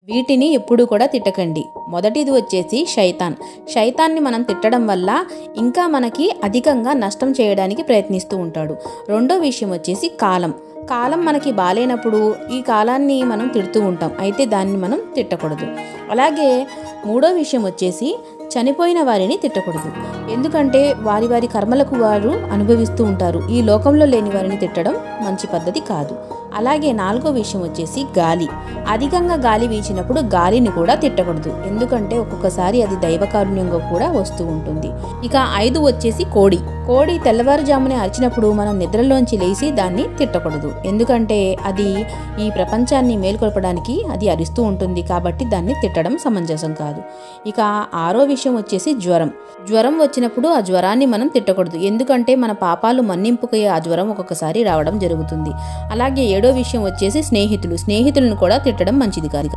వీటిని ఎప్పుడు కూడా తిట్టకండి. మొదటిది వచ్చేసి శైతాన్ని మనం తిట్టడం వల్ల ఇంకా మనకి అధికంగా నష్టం చేయడానికి ప్రయత్నిస్తూ ఉంటాడు. రెండో విషయం వచ్చేసి కాలం మనకి బాలేనప్పుడు ఈ కాలాన్ని మనం తిడుతూ ఉంటాం, అయితే దాన్ని మనం తిట్టకూడదు. అలాగే మూడో విషయం వచ్చేసి చనిపోయిన వారిని తిట్టకూడదు, ఎందుకంటే వారి వారి కర్మలకు వారు అనుభవిస్తూ ఉంటారు. ఈ లోకంలో లేని వారిని తిట్టడం మంచి పద్ధతి కాదు. అలాగే నాలుగో విషయం వచ్చేసి అధికంగా గాలి వీచినప్పుడు గాలిని కూడా తిట్టకూడదు, ఎందుకంటే ఒక్కొక్కసారి అది దైవకారుణ్యంగా కూడా వస్తూ ఉంటుంది. ఇక 5 వచ్చేసి కోడి తెల్లవారుజామునే అరిచినప్పుడు మనం నిద్రలోంచి లేచి దాన్ని తిట్టకూడదు, ఎందుకంటే అది ఈ ప్రపంచాన్ని మేల్కొల్పడానికి అది అరుస్తూ ఉంటుంది, కాబట్టి దాన్ని తిట్టడం సమంజసం కాదు. ఇక 6వ విషయం వచ్చేసి జ్వరం వచ్చినప్పుడు ఆ జ్వరాన్ని మనం తిట్టకూడదు, ఎందుకంటే మన పాపాలు మన్నింపుకై ఆ జ్వరం ఒక్కొక్కసారి రావడం జరుగుతుంది. అలాగే 7వ విషయం వచ్చేసి స్నేహితులను కూడా తిట్టడం మంచిది కాదు.